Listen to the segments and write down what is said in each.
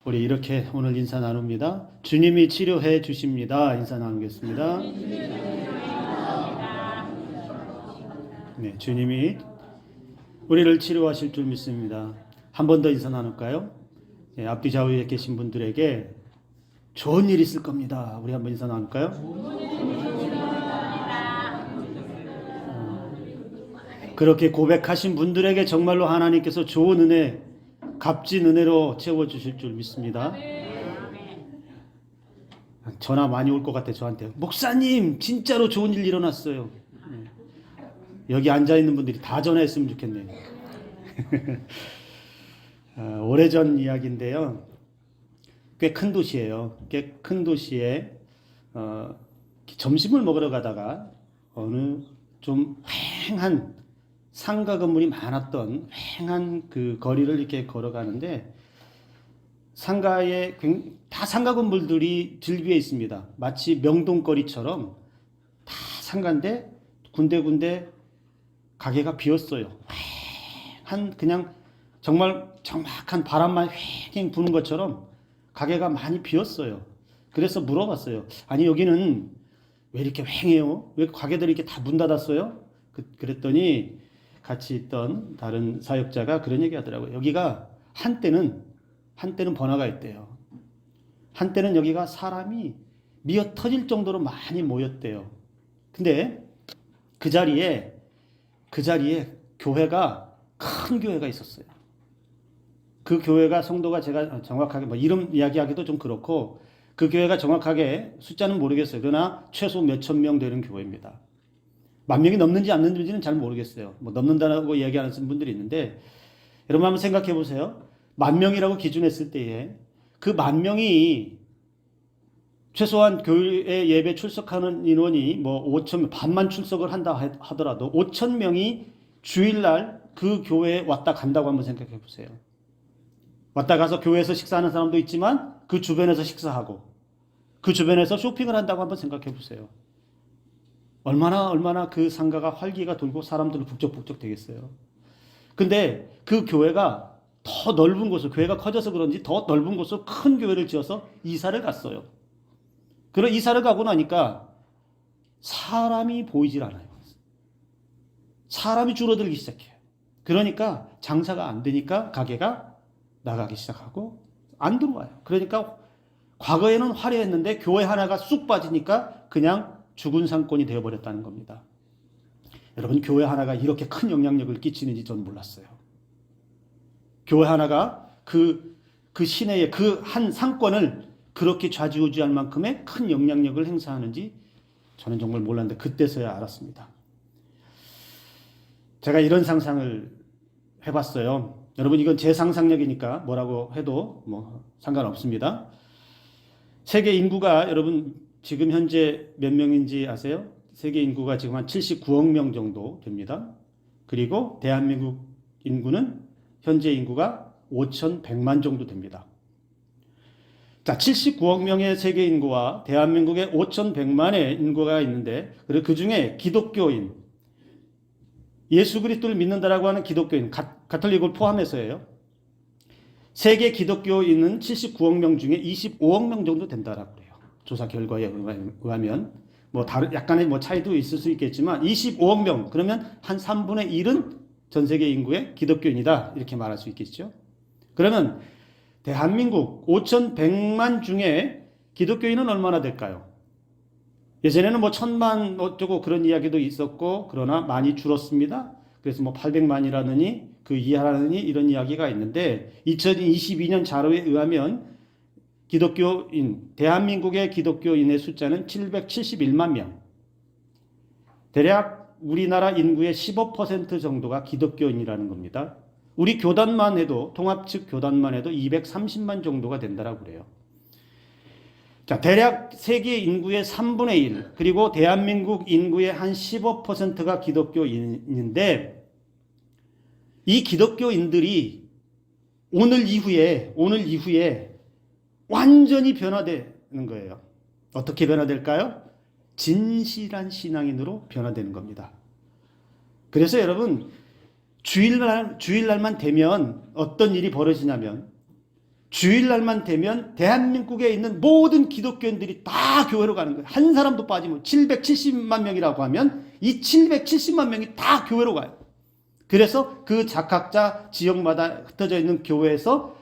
우리 이렇게 오늘 인사 나눕니다. 주님이 치료해 주십니다. 인사 나누겠습니다. 네, 주님이 우리를 치료하실 줄 믿습니다. 한 번 더 인사 나눌까요? 네, 앞뒤 좌우에 계신 분들에게 좋은 일 있을 겁니다. 우리 한번 인사 나눌까요? 그렇게 고백하신 분들에게 정말로 하나님께서 좋은 은혜, 값진 은혜로 채워주실 줄 믿습니다. 전화 많이 올 것 같아 저한테. 목사님 진짜로 좋은 일 일어났어요. 여기 앉아있는 분들이 다 전화했으면 좋겠네요. 오래전 이야기인데요. 꽤 큰 도시예요. 꽤 큰 도시에 점심을 먹으러 가다가 어느 좀 휑한 상가 건물이 많았던 휑한 그 거리를 이렇게 걸어가는데 상가에 다 상가 건물들이 즐비해 있습니다. 마치 명동거리처럼 다 상가인데 군데군데 가게가 비었어요. 한 그냥 정말 정확한 바람만 휑 부는 것처럼 가게가 많이 비었어요. 그래서 물어봤어요. 아니 여기는 왜 이렇게 휑해요? 왜 가게들이 이렇게 다 문 닫았어요? 그랬더니 같이 있던 다른 사역자가 그런 얘기 하더라고요. 여기가 한때는 번화가 있대요. 한때는 여기가 사람이 미어 터질 정도로 많이 모였대요. 근데 그 자리에 교회가 큰 교회가 있었어요. 그 교회가 성도가 제가 정확하게 이름 이야기하기도 좀 그렇고 그 교회가 정확하게 숫자는 모르겠어요. 그러나 최소 몇천 명 되는 교회입니다. 만 명이 넘는지 안 넘는지는 잘 모르겠어요. 넘는다고 얘기하는 분들이 있는데 여러분 한번 생각해 보세요. 만 명이라고 기준했을 때에 그 만 명이 최소한 교회 예배 출석하는 인원이 5천 명, 반만 출석을 한다 하더라도 5천 명이 주일날 그 교회에 왔다 간다고 한번 생각해 보세요. 왔다 가서 교회에서 식사하는 사람도 있지만 그 주변에서 식사하고 그 주변에서 쇼핑을 한다고 한번 생각해 보세요. 얼마나 그 상가가 활기가 돌고 사람들은 북적북적 되겠어요. 근데 그 교회가 더 넓은 곳을, 교회가 커져서 그런지 더 넓은 곳으로 큰 교회를 지어서 이사를 갔어요. 그런 이사를 가고 나니까 사람이 보이질 않아요. 사람이 줄어들기 시작해요. 그러니까 장사가 안 되니까 가게가 나가기 시작하고 안 들어와요. 그러니까 과거에는 화려했는데 교회 하나가 쑥 빠지니까 그냥 죽은 상권이 되어버렸다는 겁니다. 여러분 교회 하나가 이렇게 큰 영향력을 끼치는지 전 몰랐어요. 교회 하나가 그 시내의 그 한 상권을 그렇게 좌지우지할 만큼의 큰 영향력을 행사하는지 저는 정말 몰랐는데 그때서야 알았습니다. 제가 이런 상상을 해봤어요. 여러분 이건 제 상상력이니까 뭐라고 해도 상관없습니다. 세계 인구가 여러분 지금 현재 몇 명인지 아세요? 세계 인구가 지금 한 79억 명 정도 됩니다. 그리고 대한민국 인구는 현재 인구가 5,100만 정도 됩니다. 자, 79억 명의 세계 인구와 대한민국의 5,100만의 인구가 있는데 그 중에 기독교인, 예수 그리스도를 믿는다라고 하는 기독교인, 가톨릭을 포함해서예요. 세계 기독교인은 79억 명 중에 25억 명 정도 된다라고 해요. 조사 결과에 의하면 약간의 차이도 있을 수 있겠지만 25억 명 그러면 한 3분의 1은 전 세계 인구의 기독교인이다 이렇게 말할 수 있겠죠. 그러면 대한민국 5,100만 중에 기독교인은 얼마나 될까요? 예전에는 1,000만 어쩌고 그런 이야기도 있었고 그러나 많이 줄었습니다. 그래서 800만이라느니 그 이하라느니 이런 이야기가 있는데 2022년 자료에 의하면 대한민국의 기독교인의 숫자는 771만 명. 대략 우리나라 인구의 15% 정도가 기독교인이라는 겁니다. 우리 교단만 해도, 통합 측 교단만 해도 230만 정도가 된다라고 그래요. 자, 대략 세계 인구의 3분의 1, 그리고 대한민국 인구의 한 15%가 기독교인인데, 이 기독교인들이 오늘 이후에 완전히 변화되는 거예요. 어떻게 변화될까요? 진실한 신앙인으로 변화되는 겁니다. 그래서 여러분 주일날만 되면 어떤 일이 벌어지냐면 주일날만 되면 대한민국에 있는 모든 기독교인들이 다 교회로 가는 거예요. 한 사람도 빠지면 770만 명이라고 하면 이 770만 명이 다 교회로 가요. 그래서 그 각자 지역마다 흩어져 있는 교회에서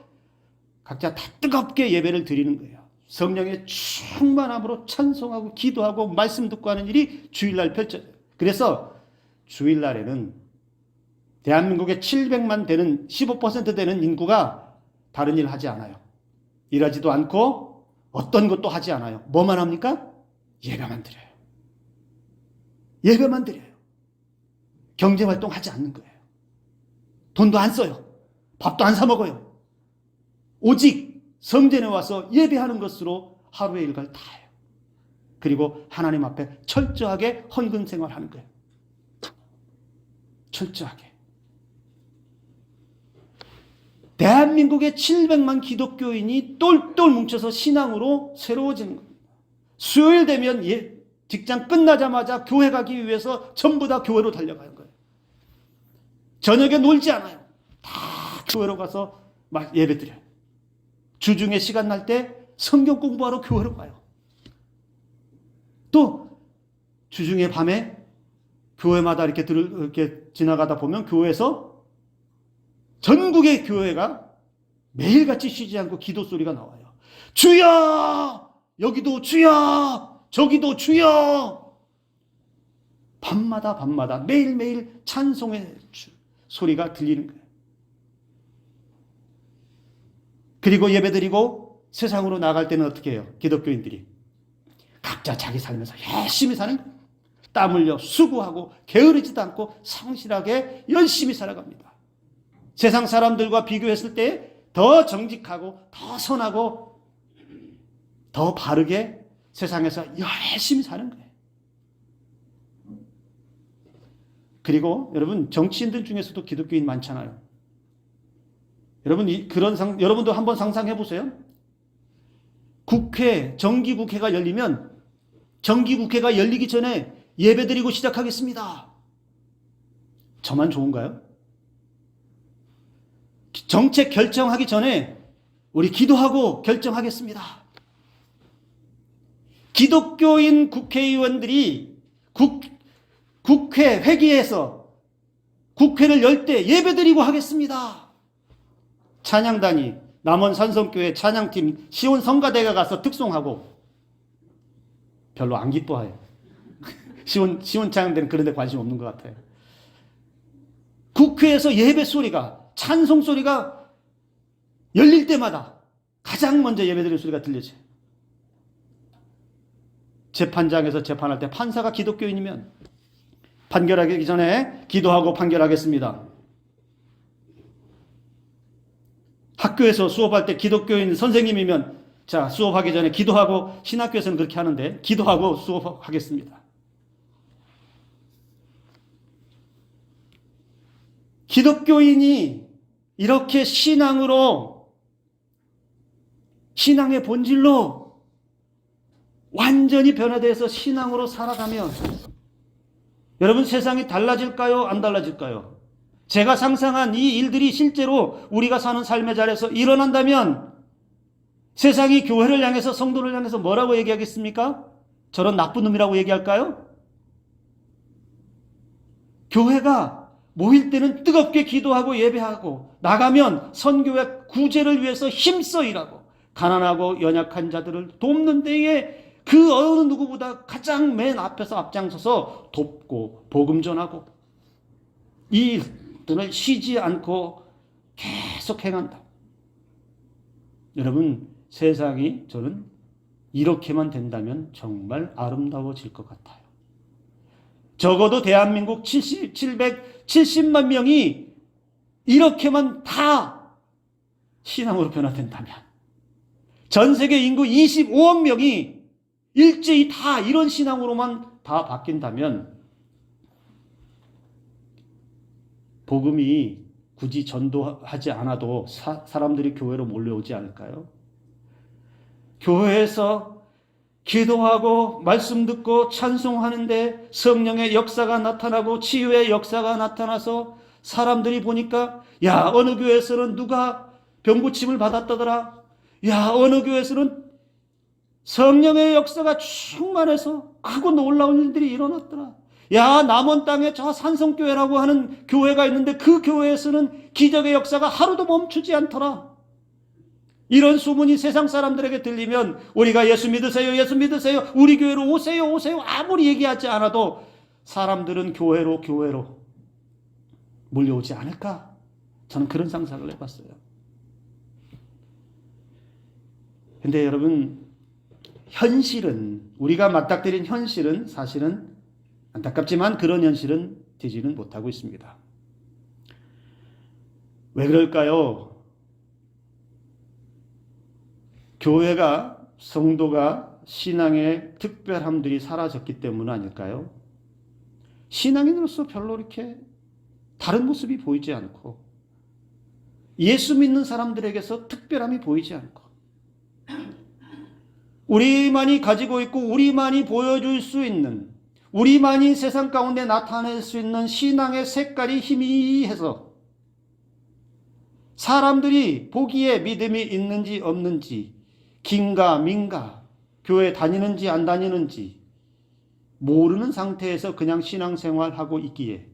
각자 다 뜨겁게 예배를 드리는 거예요. 성령의 충만함으로 찬송하고 기도하고 말씀 듣고 하는 일이 주일날 펼쳐져요. 그래서 주일날에는 대한민국에 700만 되는 15% 되는 인구가 다른 일 하지 않아요. 일하지도 않고 어떤 것도 하지 않아요. 뭐만 합니까? 예배만 드려요. 예배만 드려요. 경제활동 하지 않는 거예요. 돈도 안 써요. 밥도 안 사 먹어요. 오직 성전에 와서 예배하는 것으로 하루의 일과를 다 해요. 그리고 하나님 앞에 철저하게 헌금 생활하는 거예요. 철저하게. 대한민국의 700만 기독교인이 똘똘 뭉쳐서 신앙으로 새로워지는 겁니다. 수요일 되면 직장 끝나자마자 교회 가기 위해서 전부 다 교회로 달려가는 거예요. 저녁에 놀지 않아요. 다 교회로 가서 막 예배 드려요. 주중에 시간 날 때 성경 공부하러 교회로 가요. 또 주중에 밤에 교회마다 이렇게 지나가다 보면 교회에서 전국의 교회가 매일같이 쉬지 않고 기도 소리가 나와요. 주여! 여기도 주여! 저기도 주여! 밤마다 매일매일 찬송의 소리가 들리는 거예요. 그리고 예배드리고 세상으로 나갈 때는 어떻게 해요? 기독교인들이 각자 자기 삶에서 열심히 사는 거예요. 땀 흘려 수고하고 게으르지도 않고 성실하게 열심히 살아갑니다. 세상 사람들과 비교했을 때 더 정직하고 더 선하고 더 바르게 세상에서 열심히 사는 거예요. 그리고 여러분 정치인들 중에서도 기독교인 많잖아요. 여러분 여러분도 한번 상상해 보세요. 정기국회가 열리면 정기국회가 열리기 전에 예배드리고 시작하겠습니다. 저만 좋은가요? 정책 결정하기 전에 우리 기도하고 결정하겠습니다. 기독교인 국회의원들이 국회 회기에서 국회를 열 때 예배드리고 하겠습니다. 찬양단이 남원 산성교회 찬양팀 시온 성가대가 가서 특송하고 별로 안 기뻐해요. 시온 찬양대는 그런 데 관심 없는 것 같아요. 국회에서 예배 소리가 찬송 소리가 열릴 때마다 가장 먼저 예배드리는 소리가 들려져요. 재판장에서 재판할 때 판사가 기독교인이면 판결하기 전에 기도하고 판결하겠습니다. 학교에서 수업할 때 기독교인 선생님이면 자, 수업하기 전에 기도하고, 신학교에서는 그렇게 하는데 기도하고 수업하겠습니다. 기독교인이 이렇게 신앙의 본질로 완전히 변화돼서 신앙으로 살아가면 여러분 세상이 달라질까요? 안 달라질까요? 제가 상상한 이 일들이 실제로 우리가 사는 삶의 자리에서 일어난다면 세상이 교회를 향해서 성도를 향해서 뭐라고 얘기하겠습니까? 저런 나쁜 놈이라고 얘기할까요? 교회가 모일 때는 뜨겁게 기도하고 예배하고 나가면 선교의 구제를 위해서 힘써 일하고 가난하고 연약한 자들을 돕는 데에 그 어느 누구보다 가장 맨 앞에서 앞장서서 돕고 복음 전하고 이 일들을 쉬지 않고 계속 행한다. 여러분 세상이 저는 이렇게만 된다면 정말 아름다워질 것 같아요. 적어도 대한민국 770만 명이 이렇게만 다 신앙으로 변화된다면 전 세계 인구 25억 명이 일제히 다 이런 신앙으로만 다 바뀐다면 복음이 굳이 전도하지 않아도 사람들이 교회로 몰려오지 않을까요? 교회에서 기도하고 말씀 듣고 찬송하는데 성령의 역사가 나타나고 치유의 역사가 나타나서 사람들이 보니까 야 어느 교회에서는 누가 병고침을 받았다더라. 야, 어느 교회에서는 성령의 역사가 충만해서 크고 놀라운 일들이 일어났더라. 야, 남원 땅에 저 산성교회라고 하는 교회가 있는데 그 교회에서는 기적의 역사가 하루도 멈추지 않더라. 이런 소문이 세상 사람들에게 들리면 우리가 예수 믿으세요, 예수 믿으세요, 우리 교회로 오세요, 오세요 아무리 얘기하지 않아도 사람들은 교회로 몰려오지 않을까? 저는 그런 상상을 해봤어요. 근데 여러분, 현실은, 우리가 맞닥뜨린 현실은 사실은 안타깝지만 그런 현실은 되지는 못하고 있습니다. 왜 그럴까요? 교회가, 성도가 신앙의 특별함들이 사라졌기 때문 아닐까요? 신앙인으로서 별로 이렇게 다른 모습이 보이지 않고 예수 믿는 사람들에게서 특별함이 보이지 않고 우리만이 가지고 있고 우리만이 보여줄 수 있는, 우리만이 세상 가운데 나타낼 수 있는 신앙의 색깔이 희미해서 사람들이 보기에 믿음이 있는지 없는지, 긴가 민가, 교회 다니는지 안 다니는지 모르는 상태에서 그냥 신앙생활하고 있기에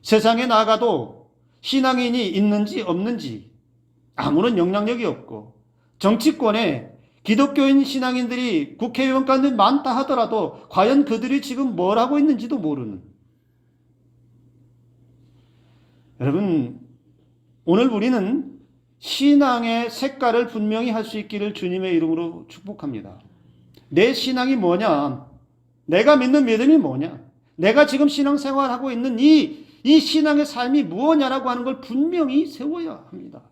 세상에 나가도 신앙인이 있는지 없는지 아무런 영향력이 없고, 정치권에 기독교인 신앙인들이 국회의원 가운데 많다 하더라도 과연 그들이 지금 뭘 하고 있는지도 모르는. 여러분, 오늘 우리는 신앙의 색깔을 분명히 할 수 있기를 주님의 이름으로 축복합니다. 내 신앙이 뭐냐? 내가 믿는 믿음이 뭐냐? 내가 지금 신앙생활하고 있는 이 신앙의 삶이 무엇냐라고 하는 걸 분명히 세워야 합니다.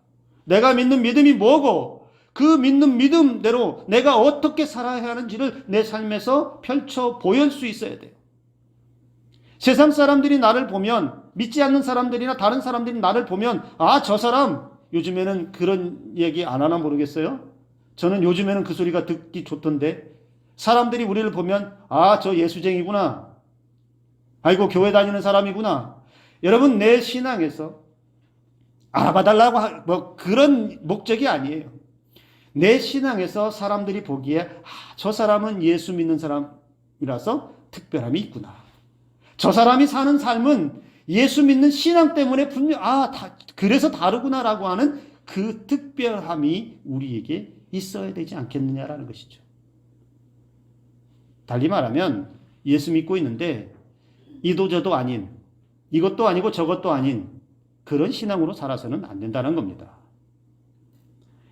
내가 믿는 믿음이 뭐고 그 믿는 믿음대로 내가 어떻게 살아야 하는지를 내 삶에서 펼쳐 보일 수 있어야 돼요. 세상 사람들이 나를 보면, 믿지 않는 사람들이나 다른 사람들이 나를 보면, 아, 저 사람 요즘에는 그런 얘기 안 하나 모르겠어요? 저는 요즘에는 그 소리가 듣기 좋던데, 사람들이 우리를 보면 아, 저 예수쟁이구나, 아이고 교회 다니는 사람이구나. 여러분, 내 신앙에서 알아봐달라고 뭐 그런 목적이 아니에요. 내 신앙에서 사람들이 보기에 아, 저 사람은 예수 믿는 사람이라서 특별함이 있구나, 저 사람이 사는 삶은 예수 믿는 신앙 때문에 분명 그래서 다르구나라고 하는 그 특별함이 우리에게 있어야 되지 않겠느냐라는 것이죠. 달리 말하면 예수 믿고 있는데 이도저도 아닌, 이것도 아니고 저것도 아닌 그런 신앙으로 살아서는 안 된다는 겁니다.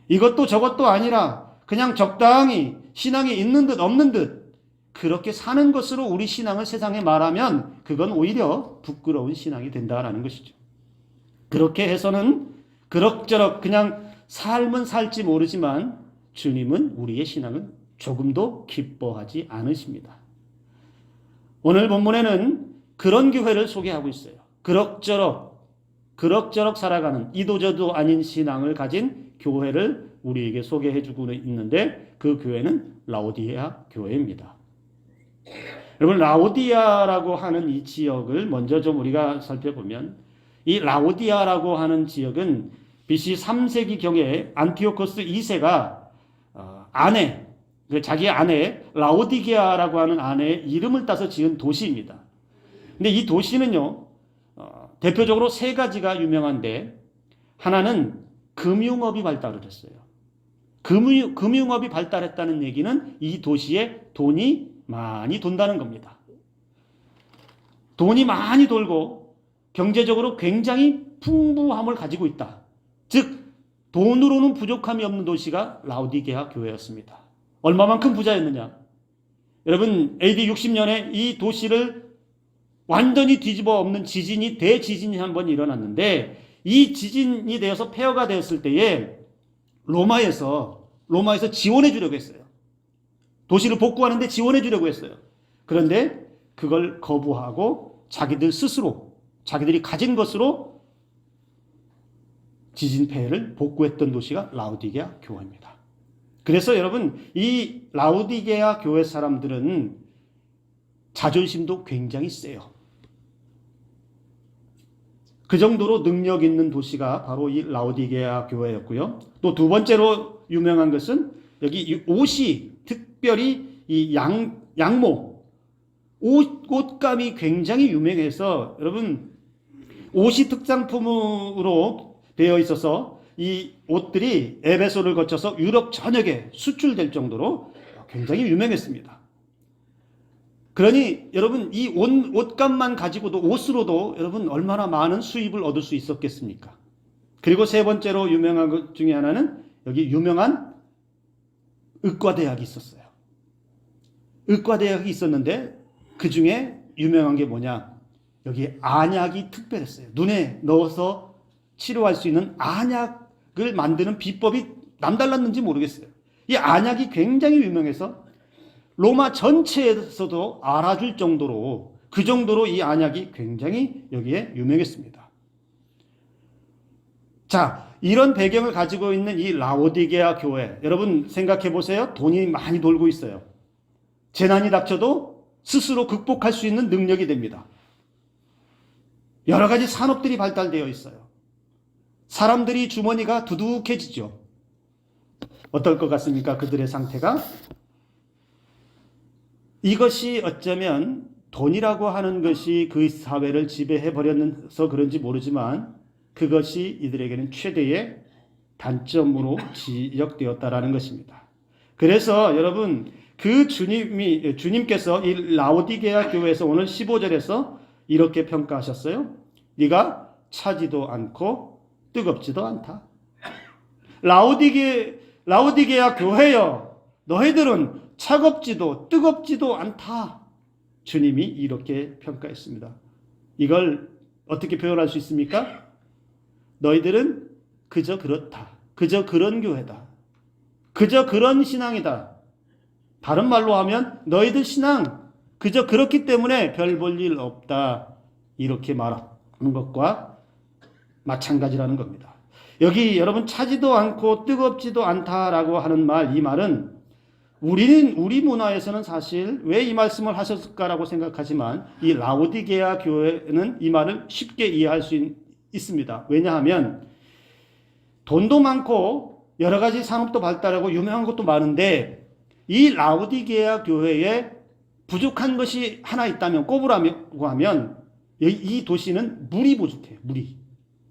이것도 저것도 아니라 그냥 적당히 신앙이 있는 듯 없는 듯 그렇게 사는 것으로 우리 신앙을 세상에 말하면 그건 오히려 부끄러운 신앙이 된다라는 것이죠. 그렇게 해서는 그럭저럭 그냥 삶은 살지 모르지만 주님은 우리의 신앙은 조금도 기뻐하지 않으십니다. 오늘 본문에는 그런 교회를 소개하고 있어요. 그럭저럭 살아가는 이도저도 아닌 신앙을 가진 교회를 우리에게 소개해주고 있는데 그 교회는 라오디게아 교회입니다. 여러분, 라오디아라고 하는 이 지역을 먼저 좀 우리가 살펴보면, 이 라오디아라고 하는 지역은 BC 3세기 경에 안티오코스 2세가 자기 아내 라오디게아라고 하는 아내의 이름을 따서 지은 도시입니다. 근데 이 도시는요, 대표적으로 세 가지가 유명한데, 하나는 금융업이 발달을 했어요. 금융업이 발달했다는 얘기는 이 도시에 돈이 많이 돈다는 겁니다. 돈이 많이 돌고 경제적으로 굉장히 풍부함을 가지고 있다. 즉 돈으로는 부족함이 없는 도시가 라오디게아 교회였습니다. 얼마만큼 부자였느냐? 여러분, AD 60년에 이 도시를 완전히 뒤집어 엎는 대지진이 한번 일어났는데, 이 지진이 되어서 폐허가 되었을 때에 로마에서 지원해 주려고 했어요. 도시를 복구하는데 지원해 주려고 했어요. 그런데 그걸 거부하고 자기들이 가진 것으로 지진 폐해를 복구했던 도시가 라오디게아 교회입니다. 그래서 여러분, 이 라오디게아 교회 사람들은 자존심도 굉장히 세요. 그 정도로 능력 있는 도시가 바로 이 라오디게아 교회였고요. 또 두 번째로 유명한 것은 여기 이 옷이 특별히 이 양모, 옷감이 굉장히 유명해서 여러분 옷이 특산품으로 되어 있어서 이 옷들이 에베소를 거쳐서 유럽 전역에 수출될 정도로 굉장히 유명했습니다. 그러니 여러분 이 옷감만 가지고도 옷으로도 여러분 얼마나 많은 수입을 얻을 수 있었겠습니까? 그리고 세 번째로 유명한 것 중에 하나는 여기 유명한 의과대학이 있었어요. 의과대학이 있었는데 그 중에 유명한 게 뭐냐? 여기 안약이 특별했어요. 눈에 넣어서 치료할 수 있는 안약을 만드는 비법이 남달랐는지 모르겠어요. 이 안약이 굉장히 유명해서 로마 전체에서도 알아줄 정도로 그 정도로 이 안약이 굉장히 여기에 유명했습니다. 자, 이런 배경을 가지고 있는 이 라오디게아 교회 여러분 생각해 보세요. 돈이 많이 돌고 있어요. 재난이 닥쳐도 스스로 극복할 수 있는 능력이 됩니다. 여러 가지 산업들이 발달되어 있어요. 사람들이 주머니가 두둑해지죠. 어떨 것 같습니까? 그들의 상태가? 이것이 어쩌면 돈이라고 하는 것이 그 사회를 지배해 버려서 그런지 모르지만 그것이 이들에게는 최대의 단점으로 지적되었다라는 것입니다. 그래서 여러분 그 주님께서 이 라오디게아 교회에서 오늘 15절에서 이렇게 평가하셨어요. 네가 차지도 않고 뜨겁지도 않다. 라오디게아 교회여, 너희들은 차갑지도 뜨겁지도 않다. 주님이 이렇게 평가했습니다. 이걸 어떻게 표현할 수 있습니까? 너희들은 그저 그렇다. 그저 그런 교회다. 그저 그런 신앙이다. 다른 말로 하면 너희들 신앙 그저 그렇기 때문에 별 볼 일 없다. 이렇게 말하는 것과 마찬가지라는 겁니다. 여기 여러분 차지도 않고 뜨겁지도 않다라고 하는 말, 이 말은 우리 문화에서는 사실 왜 이 말씀을 하셨을까라고 생각하지만 이 라오디게아 교회는 이 말을 쉽게 이해할 수 있습니다. 왜냐하면 돈도 많고 여러 가지 산업도 발달하고 유명한 것도 많은데 이 라오디게아 교회에 부족한 것이 하나 있다면 꼽으라고 하면 이 도시는 물이 부족해요. 물이.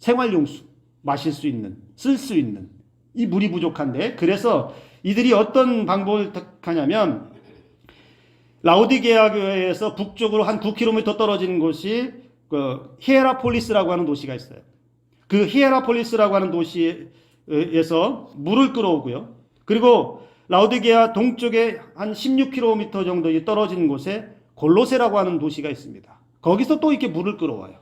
생활용수, 마실 수 있는, 쓸 수 있는 이 물이 부족한데 그래서 이들이 어떤 방법을 택하냐면 라오디게아 교회에서 북쪽으로 한 9km 떨어진 곳이 그 히에라폴리스라고 하는 도시가 있어요. 그 히에라폴리스라고 하는 도시에서 물을 끌어오고요. 그리고 라오디게아 동쪽에 한 16km 정도 떨어진 곳에 골로세라고 하는 도시가 있습니다. 거기서 또 이렇게 물을 끌어와요.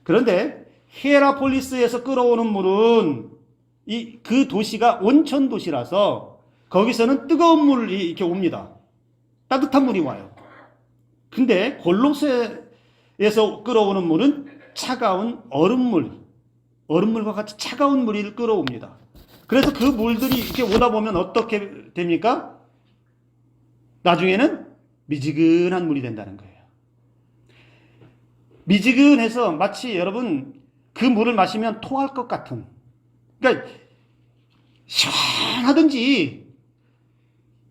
그런데 히에라폴리스에서 끌어오는 물은 그 도시가 온천 도시라서 거기서는 뜨거운 물이 이렇게 옵니다. 따뜻한 물이 와요. 근데 골로새에서 끌어오는 물은 차가운 얼음물과 같이 차가운 물이 끌어옵니다. 그래서 그 물들이 이렇게 오다 보면 어떻게 됩니까? 나중에는 미지근한 물이 된다는 거예요. 미지근해서 마치 여러분 그 물을 마시면 토할 것 같은, 그러니까 시원하든지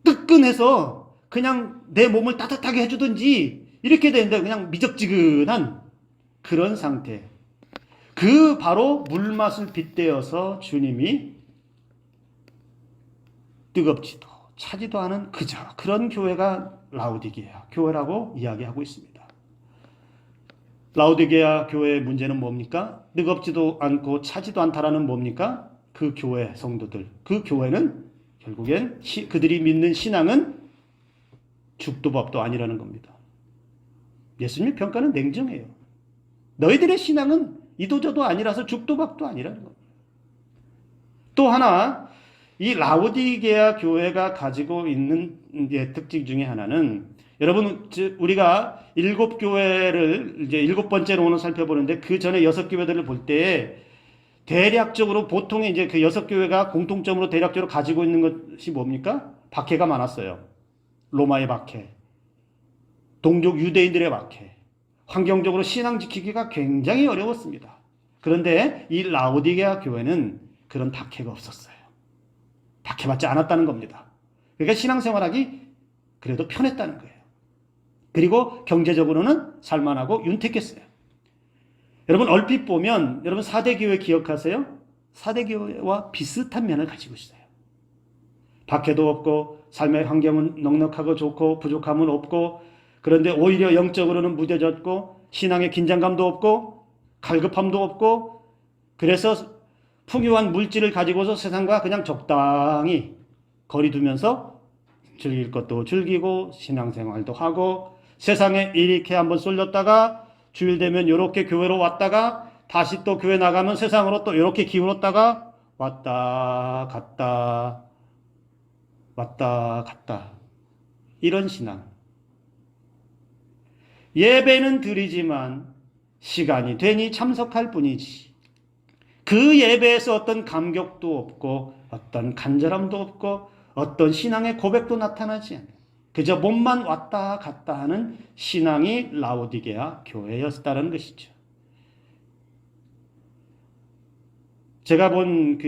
뜨끈해서 그냥 내 몸을 따뜻하게 해주든지 이렇게 되는데 그냥 미적지근한 그런 상태. 그 바로 물맛을 빗대어서 주님이 뜨겁지도 차지도 않은 그저 그런 교회가 라오디게아 교회라고 이야기하고 있습니다. 라오디게아 교회의 문제는 뭡니까? 뜨겁지도 않고 차지도 않다라는 뭡니까? 그 교회 성도들, 그 교회는 결국엔 그들이 믿는 신앙은 죽도 밥도 아니라는 겁니다. 예수님의 평가는 냉정해요. 너희들의 신앙은 이도저도 아니라서 죽도 밥도 아니라는 겁니다. 또 하나, 이 라오디게아 교회가 가지고 있는 특징 중에 하나는, 여러분 우리가 7교회를 이제 7번째로 오늘 살펴보는데 그 전에 6교회들을 볼 때 대략적으로 보통 이제 그 6교회가 공통점으로 대략적으로 가지고 있는 것이 뭡니까? 박해가 많았어요. 로마의 박해, 동족 유대인들의 박해, 환경적으로 신앙 지키기가 굉장히 어려웠습니다. 그런데 이 라오디게아 교회는 그런 박해가 없었어요. 박해받지 않았다는 겁니다. 그러니까 신앙생활하기 그래도 편했다는 거예요. 그리고 경제적으로는 살만하고 윤택했어요. 여러분 얼핏 보면 여러분 4대 교회 기억하세요? 4대 교회와 비슷한 면을 가지고 있어요. 박해도 없고 삶의 환경은 넉넉하고 좋고 부족함은 없고, 그런데 오히려 영적으로는 무뎌졌고 신앙의 긴장감도 없고 갈급함도 없고, 그래서 풍요한 물질을 가지고서 세상과 그냥 적당히 거리 두면서 즐길 것도 즐기고 신앙생활도 하고, 세상에 이렇게 한번 쏠렸다가 주일 되면 이렇게 교회로 왔다가 다시 또 교회 나가면 세상으로 또 이렇게 기울었다가 왔다 갔다 왔다 갔다, 이런 신앙. 예배는 드리지만 시간이 되니 참석할 뿐이지, 그 예배에서 어떤 감격도 없고 어떤 간절함도 없고 어떤 신앙의 고백도 나타나지 않아요. 그저 몸만 왔다 갔다 하는 신앙이 라오디게아 교회였다는 것이죠. 제가 본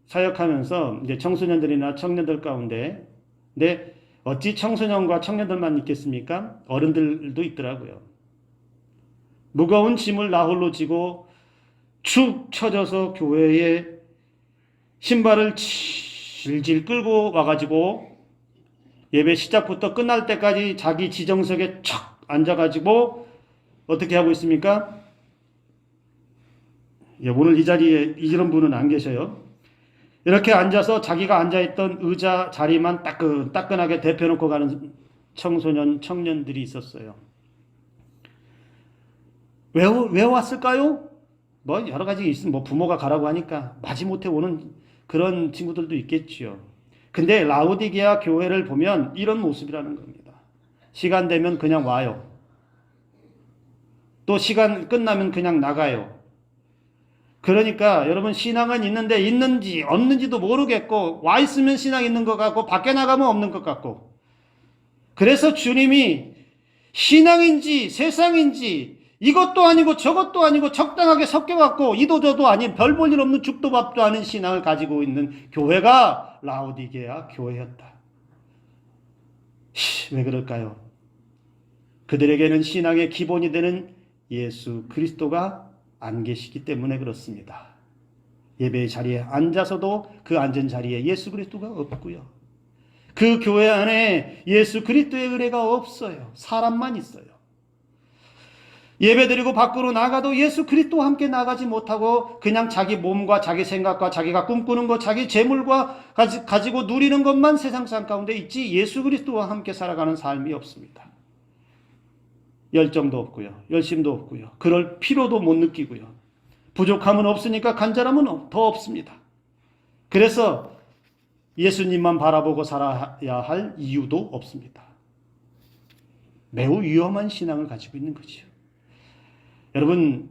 사역하면서 이제 청소년들이나 청년들 가운데, 근데 어찌 청소년과 청년들만 있겠습니까? 어른들도 있더라고요. 무거운 짐을 나홀로 지고 축 처져서 교회에 신발을 질질 끌고 와가지고 예배 시작부터 끝날 때까지 자기 지정석에 척 앉아가지고 어떻게 하고 있습니까? 오늘 이 자리에 이런 분은 안 계셔요. 이렇게 앉아서 자기가 앉아있던 의자 자리만 따끈따끈하게 데펴놓고 가는 청소년, 청년들이 있었어요. 왜 왔을까요? 뭐 여러 가지 있으면 뭐 부모가 가라고 하니까 마지못해 오는 그런 친구들도 있겠지요. 근데 라오디게아 교회를 보면 이런 모습이라는 겁니다. 시간 되면 그냥 와요. 또 시간 끝나면 그냥 나가요. 그러니까 여러분, 신앙은 있는데 있는지 없는지도 모르겠고, 와 있으면 신앙 있는 것 같고 밖에 나가면 없는 것 같고, 그래서 주님이 신앙인지 세상인지 이것도 아니고 저것도 아니고 적당하게 섞여갖고 이도저도 아닌 별 볼 일 없는 죽도 밥도 아닌 신앙을 가지고 있는 교회가 라오디게아 교회였다. 왜 그럴까요? 그들에게는 신앙의 기본이 되는 예수 그리스도가 안 계시기 때문에 그렇습니다. 예배의 자리에 앉아서도 그 앉은 자리에 예수 그리스도가 없고요. 그 교회 안에 예수 그리스도의 은혜가 없어요. 사람만 있어요. 예배드리고 밖으로 나가도 예수 그리스도와 함께 나가지 못하고 그냥 자기 몸과 자기 생각과 자기가 꿈꾸는 것, 자기 재물과 가지고 누리는 것만 세상 삶 가운데 있지 예수 그리스도와 함께 살아가는 삶이 없습니다. 열정도 없고요. 열심도 없고요. 그럴 필요도 못 느끼고요. 부족함은 없으니까 간절함은 더 없습니다. 그래서 예수님만 바라보고 살아야 할 이유도 없습니다. 매우 위험한 신앙을 가지고 있는 거죠. 여러분,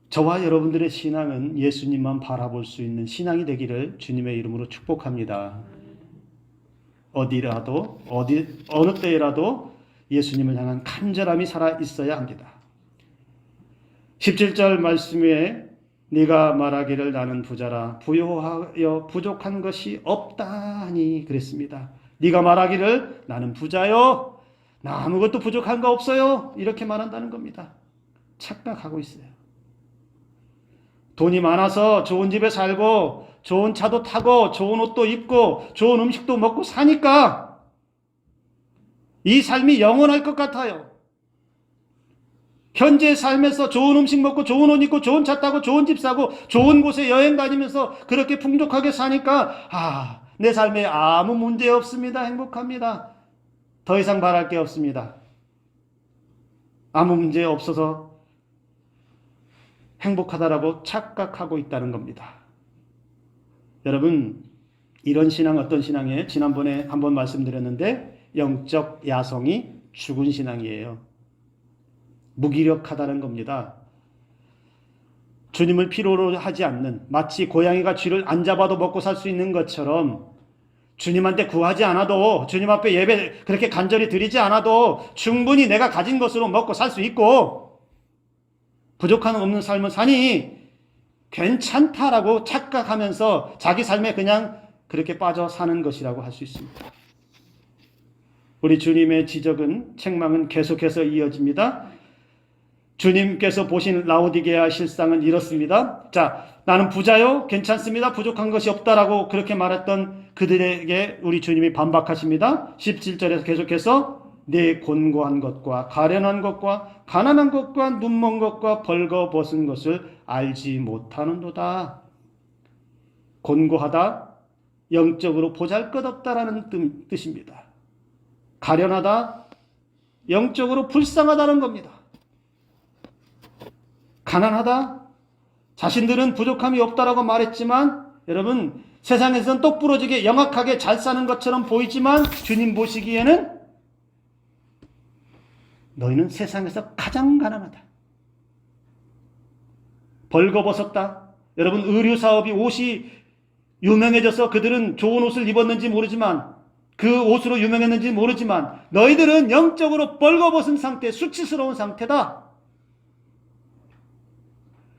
저와 여러분들의 신앙은 예수님만 바라볼 수 있는 신앙이 되기를 주님의 이름으로 축복합니다. 어디라도 어느 때라도 예수님을 향한 간절함이 살아 있어야 합니다. 17절 말씀에 네가 말하기를 나는 부자라 부요하여 부족한 것이 없다 하니 그랬습니다. 네가 말하기를 나는 부자요, 나 아무것도 부족한 거 없어요, 이렇게 말한다는 겁니다. 착각하고 있어요. 돈이 많아서 좋은 집에 살고 좋은 차도 타고 좋은 옷도 입고 좋은 음식도 먹고 사니까 이 삶이 영원할 것 같아요. 현재 삶에서 좋은 음식 먹고 좋은 옷 입고 좋은 차 타고 좋은 집 사고 좋은 곳에 여행 다니면서 그렇게 풍족하게 사니까 내 삶에 아무 문제 없습니다. 행복합니다. 더 이상 바랄 게 없습니다. 아무 문제 없어서 행복하다라고 착각하고 있다는 겁니다. 여러분, 이런 신앙 어떤 신앙이에요? 지난번에 한번 말씀드렸는데 영적 야성이 죽은 신앙이에요. 무기력하다는 겁니다. 주님을 필요로 하지 않는, 마치 고양이가 쥐를 안 잡아도 먹고 살 수 있는 것처럼 주님한테 구하지 않아도, 주님 앞에 예배 그렇게 간절히 드리지 않아도 충분히 내가 가진 것으로 먹고 살 수 있고, 부족함 없는 삶을 사니 괜찮다라고 착각하면서 자기 삶에 그냥 그렇게 빠져 사는 것이라고 할 수 있습니다. 우리 주님의 지적은, 책망은 계속해서 이어집니다. 주님께서 보신 라오디게아 실상은 이렇습니다. 자, 나는 부자요, 괜찮습니다, 부족한 것이 없다라고 그렇게 말했던 그들에게 우리 주님이 반박하십니다. 17절에서 계속해서 내 곤고한 것과 가련한 것과 가난한 것과 눈먼 것과 벌거벗은 것을 알지 못하는도다. 곤고하다, 영적으로 보잘것없다라는 뜻입니다. 가련하다, 영적으로 불쌍하다는 겁니다. 가난하다, 자신들은 부족함이 없다라고 말했지만 여러분, 세상에서는 똑부러지게 영악하게 잘 사는 것처럼 보이지만 주님 보시기에는 너희는 세상에서 가장 가난하다. 벌거벗었다. 여러분, 의류사업이 옷이 유명해져서 그들은 좋은 옷을 입었는지 모르지만, 그 옷으로 유명했는지 모르지만 너희들은 영적으로 벌거벗은 상태, 수치스러운 상태다.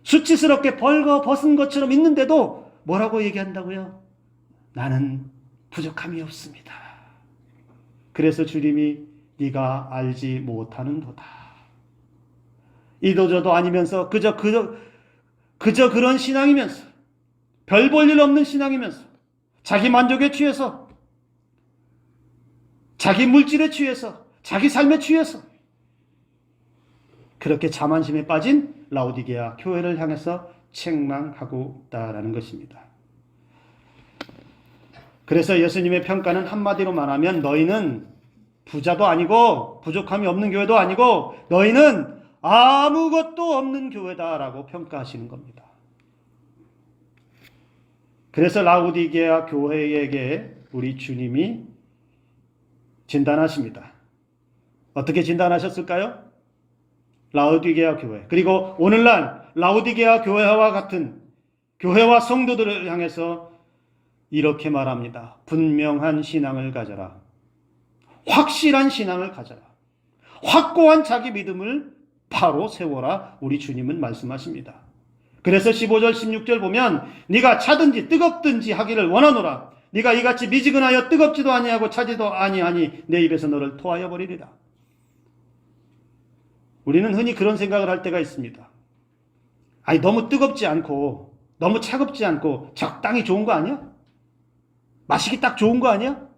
수치스럽게 벌거벗은 것처럼 있는데도 뭐라고 얘기한다고요? 나는 부족함이 없습니다. 그래서 주님이 네가 알지 못하는도다. 이도저도 아니면서 그저 그런 신앙이면서, 별 볼 일 없는 신앙이면서, 자기 만족에 취해서, 자기 물질에 취해서, 자기 삶에 취해서 그렇게 자만심에 빠진 라오디게아 교회를 향해서 책망하고 있다라는 것입니다. 그래서 예수님의 평가는 한마디로 말하면 너희는 부자도 아니고 부족함이 없는 교회도 아니고 너희는 아무것도 없는 교회다라고 평가하시는 겁니다. 그래서 라오디게아 교회에게 우리 주님이 진단하십니다. 어떻게 진단하셨을까요? 라오디게아 교회, 그리고 오늘날 라오디게아 교회와 같은 교회와 성도들을 향해서 이렇게 말합니다. 분명한 신앙을 가져라. 확실한 신앙을 가져라. 확고한 자기 믿음을 바로 세워라. 우리 주님은 말씀하십니다. 그래서 15절 16절 보면 네가 차든지 뜨겁든지 하기를 원하노라. 네가 이같이 미지근하여 뜨겁지도 아니하고 차지도 아니하니 내 입에서 너를 토하여 버리리라. 우리는 흔히 그런 생각을 할 때가 있습니다. 아니, 너무 뜨겁지 않고 너무 차갑지 않고 적당히 좋은 거 아니야? 마시기 딱 좋은 거 아니야?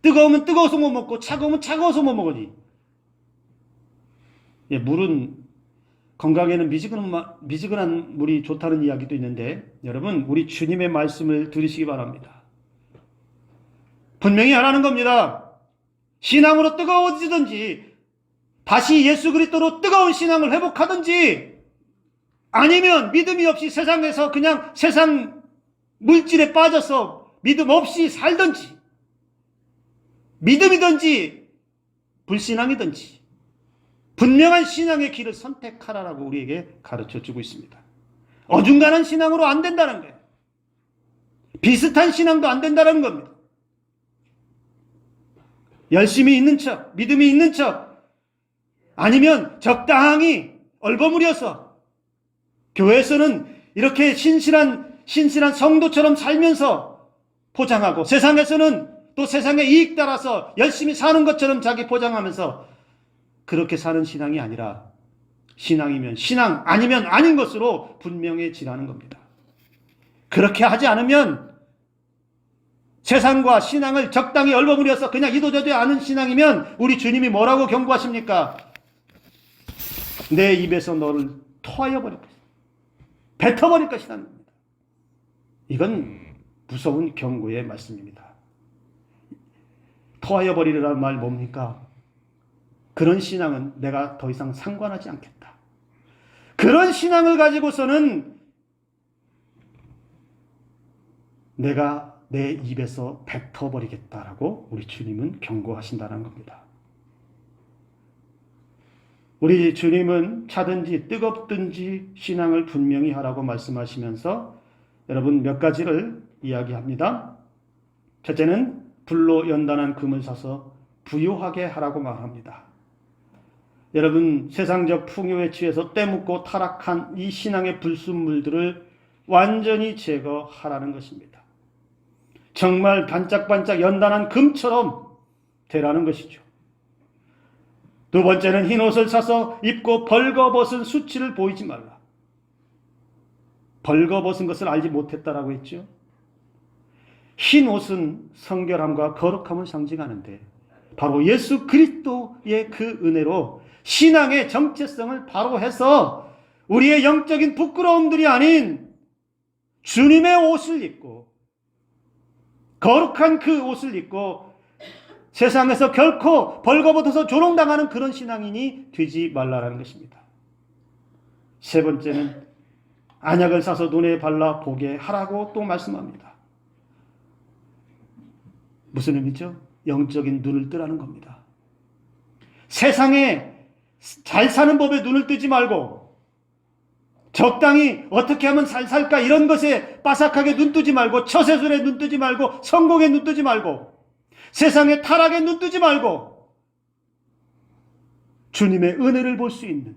뜨거우면 뜨거워서 못 먹고 차가우면 차가워서 못 먹으니. 예, 물은 건강에는 미지근한 물이 좋다는 이야기도 있는데 여러분, 우리 주님의 말씀을 들으시기 바랍니다. 분명히 하라는 겁니다. 신앙으로 뜨거워지든지 다시 예수 그리스도로 뜨거운 신앙을 회복하든지 아니면 믿음이 없이 세상에서 그냥 세상 물질에 빠져서 믿음 없이 살든지 믿음이든지 불신앙이든지 분명한 신앙의 길을 선택하라라고 우리에게 가르쳐주고 있습니다. 어중간한 신앙으로 안 된다는 거예요. 비슷한 신앙도 안 된다는 겁니다. 열심히 있는 척, 믿음이 있는 척, 아니면 적당히 얼버무려서 교회에서는 이렇게 신실한 성도처럼 살면서 포장하고 세상에서는 또 세상의 이익 따라서 열심히 사는 것처럼 자기 포장하면서 그렇게 사는 신앙이 아니라 신앙이면 신앙, 아니면 아닌 것으로 분명해지라는 겁니다. 그렇게 하지 않으면 세상과 신앙을 적당히 얼버무려서 그냥 이도저도 아는 신앙이면 우리 주님이 뭐라고 경고하십니까? 내 입에서 너를 토하여 버릴 것이다. 뱉어버릴 것이라는 겁니다. 이건 무서운 경고의 말씀입니다. 토하여 버리라는 말 뭡니까? 그런 신앙은 내가 더 이상 상관하지 않겠다. 그런 신앙을 가지고서는 내가 내 입에서 뱉어버리겠다라고 우리 주님은 경고하신다는 겁니다. 우리 주님은 차든지 뜨겁든지 신앙을 분명히 하라고 말씀하시면서 여러분 몇 가지를 이야기합니다. 첫째는 불로 연단한 금을 사서 부유하게 하라고 말합니다. 여러분, 세상적 풍요에 취해서 때묻고 타락한 이 신앙의 불순물들을 완전히 제거하라는 것입니다. 정말 반짝반짝 연단한 금처럼 되라는 것이죠. 두 번째는 흰 옷을 사서 입고 벌거벗은 수치를 보이지 말라. 벌거벗은 것을 알지 못했다라고 했죠. 흰 옷은 성결함과 거룩함을 상징하는데 바로 예수 그리스도의 그 은혜로 신앙의 정체성을 바로 해서 우리의 영적인 부끄러움들이 아닌 주님의 옷을 입고 거룩한 그 옷을 입고 세상에서 결코 벌거벗어서 조롱당하는 그런 신앙인이 되지 말라라는 것입니다. 세 번째는 안약을 사서 눈에 발라 보게 하라고 또 말씀합니다. 무슨 의미죠? 영적인 눈을 뜨라는 겁니다. 세상에 잘 사는 법에 눈을 뜨지 말고 적당히 어떻게 하면 잘 살까 이런 것에 빠삭하게 눈 뜨지 말고 처세술에 눈 뜨지 말고 성공에 눈 뜨지 말고 세상의 타락에 눈 뜨지 말고 주님의 은혜를 볼 수 있는,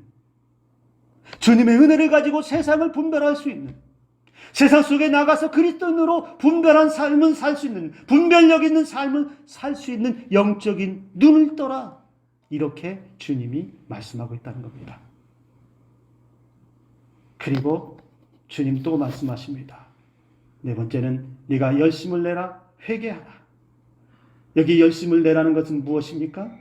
주님의 은혜를 가지고 세상을 분별할 수 있는, 세상 속에 나가서 그리스도인으로 분별한 삶을 살 수 있는, 분별력 있는 삶을 살 수 있는 영적인 눈을 떠라, 이렇게 주님이 말씀하고 있다는 겁니다. 그리고 주님 또 말씀하십니다. 네 번째는 네가 열심을 내라, 회개하라. 여기 열심을 내라는 것은 무엇입니까?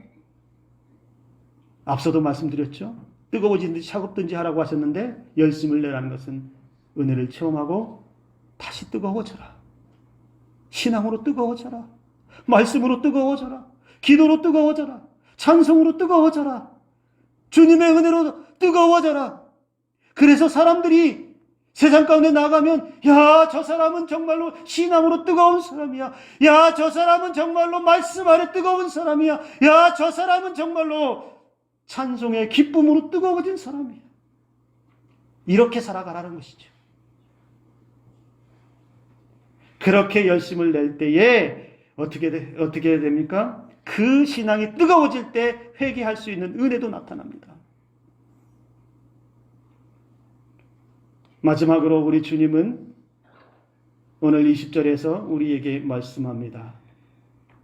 앞서도 말씀드렸죠. 뜨거워지든지 차갑든지 하라고 하셨는데 열심을 내라는 것은 은혜를 체험하고 다시 뜨거워져라. 신앙으로 뜨거워져라. 말씀으로 뜨거워져라. 기도로 뜨거워져라. 찬송으로 뜨거워져라. 주님의 은혜로 뜨거워져라. 그래서 사람들이 세상 가운데 나가면 야, 저 사람은 정말로 신앙으로 뜨거운 사람이야. 야, 저 사람은 정말로 말씀 안에 뜨거운 사람이야. 야, 저 사람은 정말로 찬송의 기쁨으로 뜨거워진 사람이야. 이렇게 살아가라는 것이죠. 그렇게 열심을 낼 때에 어떻게 됩니까? 그 신앙이 뜨거워질 때 회개할 수 있는 은혜도 나타납니다. 마지막으로 우리 주님은 오늘 20절에서 우리에게 말씀합니다.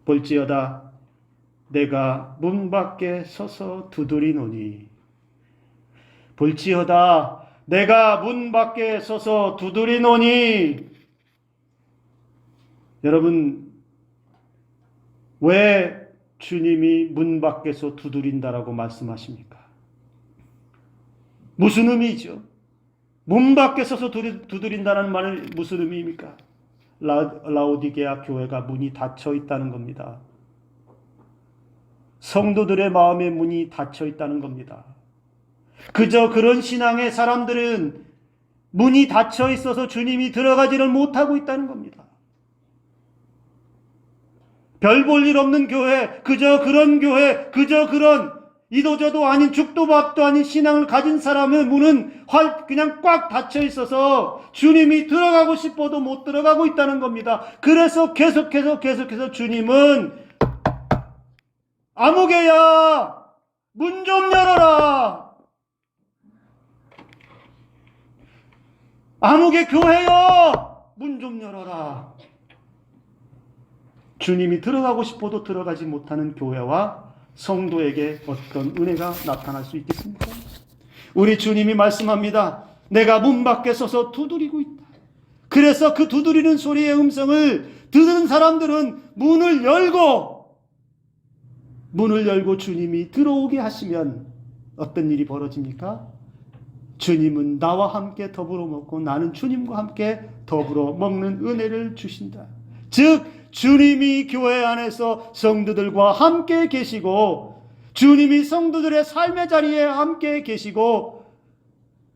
볼지어다 내가 문 밖에 서서 두드리노니. 볼지어다 내가 문 밖에 서서 두드리노니. 여러분, 왜 주님이 문 밖에서 두드린다라고 말씀하십니까? 무슨 의미죠? 문 밖에 서서 두드린다는 말은 무슨 의미입니까? 라오디게아 교회가 문이 닫혀 있다는 겁니다. 성도들의 마음의 문이 닫혀 있다는 겁니다. 그저 그런 신앙의 사람들은 문이 닫혀 있어서 주님이 들어가지를 못하고 있다는 겁니다. 별 볼 일 없는 교회, 그저 그런 교회, 그저 그런 이도저도 아닌 죽도밥도 아닌 신앙을 가진 사람의 문은 그냥 꽉 닫혀 있어서 주님이 들어가고 싶어도 못 들어가고 있다는 겁니다. 그래서 계속해서 주님은 아무개야 문 좀 열어라. 아무개 교회여 문 좀 열어라. 주님이 들어가고 싶어도 들어가지 못하는 교회와 성도에게 어떤 은혜가 나타날 수 있겠습니까? 우리 주님이 말씀합니다. 내가 문 밖에 서서 두드리고 있다. 그래서 그 두드리는 소리의 음성을 듣는 사람들은 문을 열고 주님이 들어오게 하시면 어떤 일이 벌어집니까? 주님은 나와 함께 더불어 먹고 나는 주님과 함께 더불어 먹는 은혜를 주신다. 즉 주님이 교회 안에서 성도들과 함께 계시고 주님이 성도들의 삶의 자리에 함께 계시고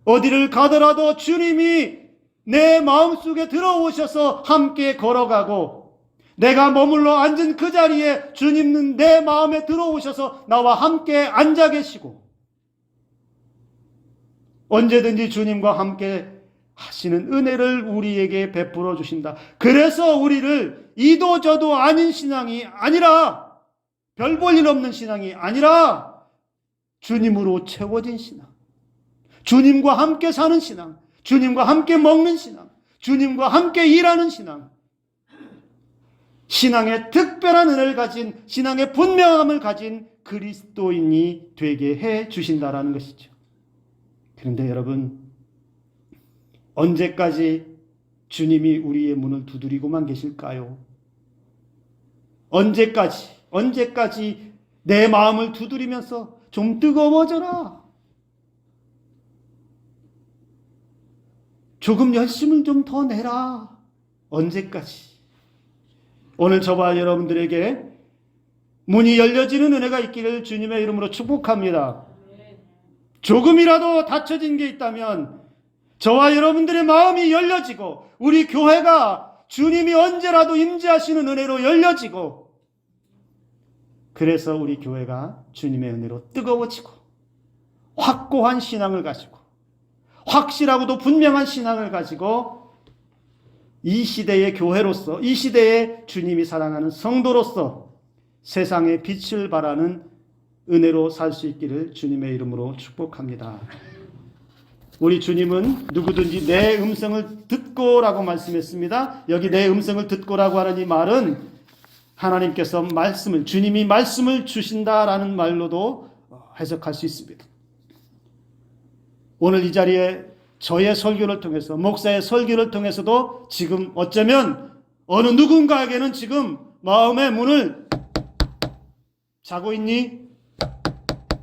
어디를 가더라도 주님이 내 마음속에 들어오셔서 함께 걸어가고 내가 머물러 앉은 그 자리에 주님은 내 마음에 들어오셔서 나와 함께 앉아 계시고 언제든지 주님과 함께 하시는 은혜를 우리에게 베풀어 주신다. 그래서 우리를 이도저도 아닌 신앙이 아니라 별 볼 일 없는 신앙이 아니라 주님으로 채워진 신앙, 주님과 함께 사는 신앙, 주님과 함께 먹는 신앙, 주님과 함께 일하는 신앙, 신앙의 특별한 은혜를 가진, 신앙의 분명함을 가진 그리스도인이 되게 해 주신다라는 것이죠. 그런데 여러분, 언제까지 주님이 우리의 문을 두드리고만 계실까요? 언제까지 내 마음을 두드리면서 좀 뜨거워져라, 조금 열심을 좀 더 내라, 언제까지? 오늘 저와 여러분들에게 문이 열려지는 은혜가 있기를 주님의 이름으로 축복합니다. 조금이라도 닫혀진 게 있다면 저와 여러분들의 마음이 열려지고, 우리 교회가 주님이 언제라도 임재하시는 은혜로 열려지고, 그래서 우리 교회가 주님의 은혜로 뜨거워지고 확고한 신앙을 가지고, 확실하고도 분명한 신앙을 가지고 이 시대의 교회로서, 이 시대의 주님이 사랑하는 성도로서 세상에 빛을 발하는 은혜로 살 수 있기를 주님의 이름으로 축복합니다. 우리 주님은 누구든지 내 음성을 듣고라고 말씀했습니다. 여기 내 음성을 듣고라고 하는 이 말은 하나님께서 주님이 말씀을 주신다라는 말로도 해석할 수 있습니다. 오늘 이 자리에 저의 설교를 통해서, 목사의 설교를 통해서도 지금 어쩌면 어느 누군가에게는 지금 마음의 문을, 자고 있니?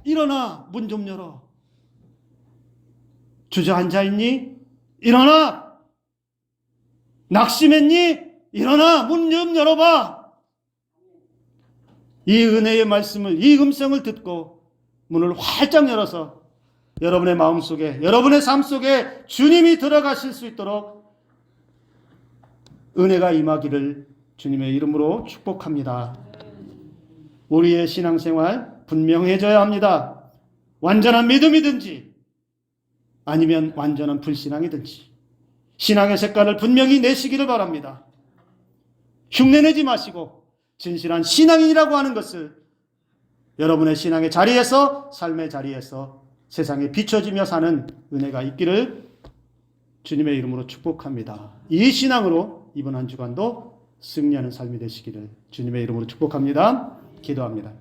일어나, 문 좀 열어. 주저앉아 있니? 일어나. 낙심했니? 일어나, 문 좀 열어봐. 이 은혜의 말씀을, 이 음성을 듣고 문을 활짝 열어서 여러분의 마음속에, 여러분의 삶 속에 주님이 들어가실 수 있도록 은혜가 임하기를 주님의 이름으로 축복합니다. 우리의 신앙생활 분명해져야 합니다. 완전한 믿음이든지 아니면 완전한 불신앙이든지 신앙의 색깔을 분명히 내시기를 바랍니다. 흉내내지 마시고 진실한 신앙인이라고 하는 것을 여러분의 신앙의 자리에서, 삶의 자리에서 세상에 비춰지며 사는 은혜가 있기를 주님의 이름으로 축복합니다. 이 신앙으로 이번 한 주간도 승리하는 삶이 되시기를 주님의 이름으로 축복합니다. 기도합니다.